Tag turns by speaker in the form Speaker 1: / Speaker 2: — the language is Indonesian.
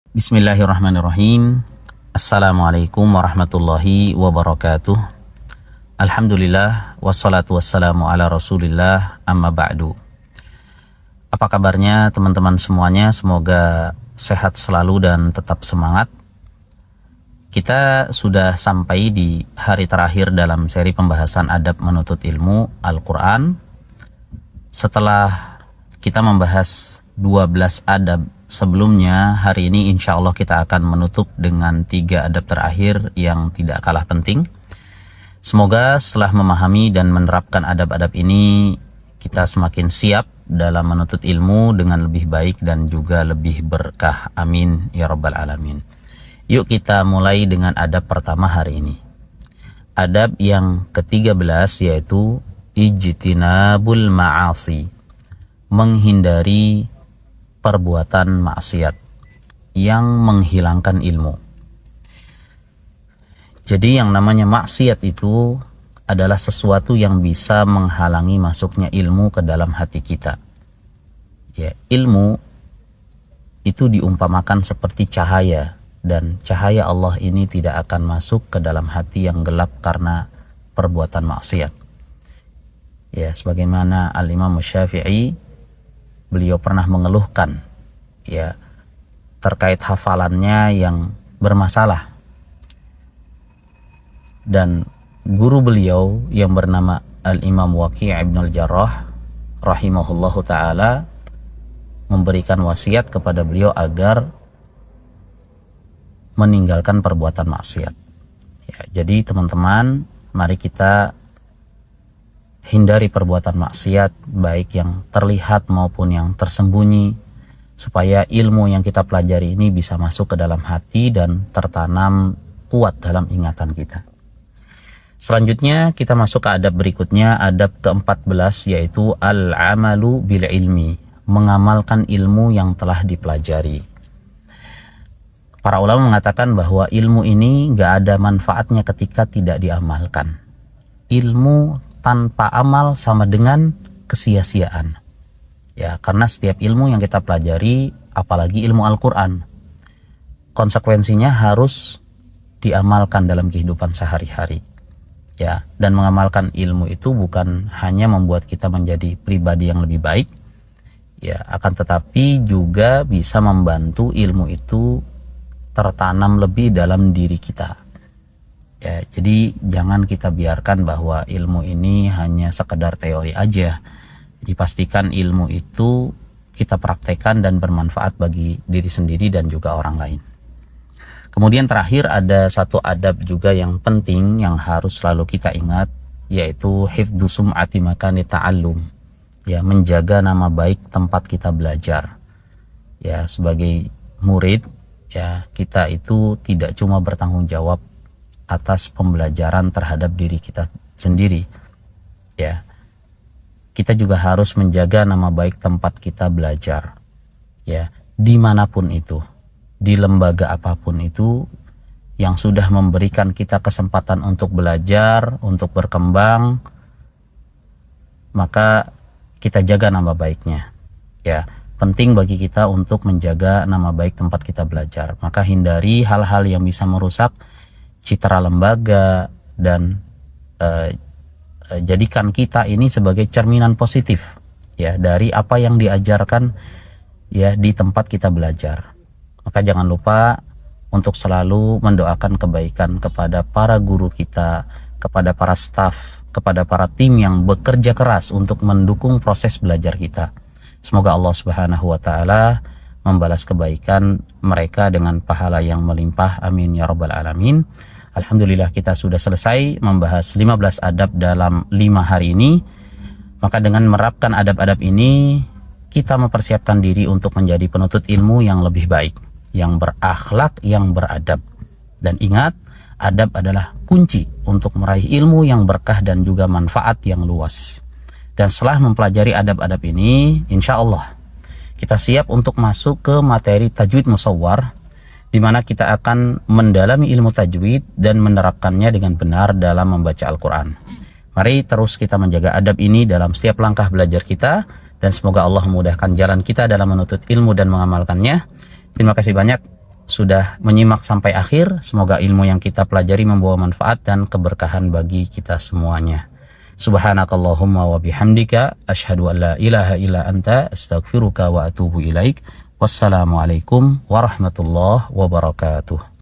Speaker 1: Bismillahirrahmanirrahim. Assalamualaikum warahmatullahi wabarakatuh. Alhamdulillah wassalatu wassalamu ala Rasulillah amma ba'du. Apa kabarnya teman-teman semuanya? Semoga sehat selalu dan tetap semangat. Kita sudah sampai di hari terakhir dalam seri pembahasan adab menuntut ilmu Al-Quran. Setelah kita membahas 12 adab sebelumnya, hari ini insya Allah kita akan menutup dengan 3 adab terakhir yang tidak kalah penting. Semoga setelah memahami dan menerapkan adab-adab ini, kita semakin siap dalam menuntut ilmu dengan lebih baik dan juga lebih berkah. Amin ya rabbal alamin. Yuk kita mulai dengan adab pertama hari ini. Adab yang ke-13 yaitu ijtinabul ma'asi, menghindari perbuatan maksiat yang menghilangkan ilmu. Jadi yang namanya maksiat itu adalah sesuatu yang bisa menghalangi masuknya ilmu ke dalam hati kita. Ya, ilmu itu diumpamakan seperti cahaya, dan cahaya Allah ini tidak akan masuk ke dalam hati yang gelap karena perbuatan maksiat. Ya, sebagaimana Al-Imam Syafi'i, beliau pernah mengeluhkan ya terkait hafalannya yang bermasalah, dan guru beliau yang bernama Al-Imam Waqi' Ibnul Jarrah rahimahullahu ta'ala memberikan wasiat kepada beliau agar meninggalkan perbuatan maksiat. Ya, jadi teman-teman, mari kita hindari perbuatan maksiat, baik yang terlihat maupun yang tersembunyi, supaya ilmu yang kita pelajari ini bisa masuk ke dalam hati dan tertanam kuat dalam ingatan kita. Selanjutnya kita masuk ke adab berikutnya, adab ke-14, yaitu al-amalu bil ilmi, mengamalkan ilmu yang telah dipelajari. Para ulama mengatakan bahwa ilmu ini gak ada manfaatnya ketika tidak diamalkan. Ilmu tanpa amal sama dengan kesia-siaan. Ya, karena setiap ilmu yang kita pelajari, apalagi ilmu Al-Quran, konsekuensinya harus diamalkan dalam kehidupan sehari-hari. Ya, dan mengamalkan ilmu itu bukan hanya membuat kita menjadi pribadi yang lebih baik, ya, akan tetapi juga bisa membantu ilmu itu tertanam lebih dalam diri kita. Ya, jadi jangan kita biarkan bahwa ilmu ini hanya sekedar teori aja. Jadi pastikan ilmu itu kita praktekkan dan bermanfaat bagi diri sendiri dan juga orang lain. Kemudian terakhir ada satu adab juga yang penting yang harus selalu kita ingat, yaitu hifdzu sum'ati makani ta'allum. Ya, menjaga nama baik tempat kita belajar. Ya, sebagai murid, ya, kita itu tidak cuma bertanggung jawab atas pembelajaran terhadap diri kita sendiri, ya, kita juga harus menjaga nama baik tempat kita belajar, ya, dimanapun itu, di lembaga apapun itu yang sudah memberikan kita kesempatan untuk belajar, untuk berkembang, maka kita jaga nama baiknya. Ya, penting bagi kita untuk menjaga nama baik tempat kita belajar. Maka hindari hal-hal yang bisa merusak citra lembaga, dan jadikan kita ini sebagai cerminan positif, ya, dari apa yang diajarkan, ya, di tempat kita belajar. Maka jangan lupa untuk selalu mendoakan kebaikan kepada para guru kita, kepada para staf, kepada para tim yang bekerja keras untuk mendukung proses belajar kita. Semoga Allah Subhanahu wa ta'ala membalas kebaikan mereka dengan pahala yang melimpah. Amin ya rabbal alamin. Alhamdulillah kita sudah selesai membahas 15 adab dalam 5 hari ini. Maka dengan menerapkan adab-adab ini, kita mempersiapkan diri untuk menjadi penuntut ilmu yang lebih baik, yang berakhlak, yang beradab. Dan ingat, adab adalah kunci untuk meraih ilmu yang berkah dan juga manfaat yang luas. Dan setelah mempelajari adab-adab ini, insya Allah kita siap untuk masuk ke materi tajwid musawwar, di mana kita akan mendalami ilmu tajwid dan menerapkannya dengan benar dalam membaca Al-Quran. Mari terus kita menjaga adab ini dalam setiap langkah belajar kita, dan semoga Allah memudahkan jalan kita dalam menuntut ilmu dan mengamalkannya. Terima kasih banyak. sudah menyimak sampai akhir. Semoga ilmu yang kita pelajari membawa manfaat dan keberkahan bagi kita semuanya. Subhanakallahumma wa bihamdika asyhadu an la ilaha illa anta astaghfiruka wa atubu ilaik. Wassalamualaikum warahmatullahi wabarakatuh.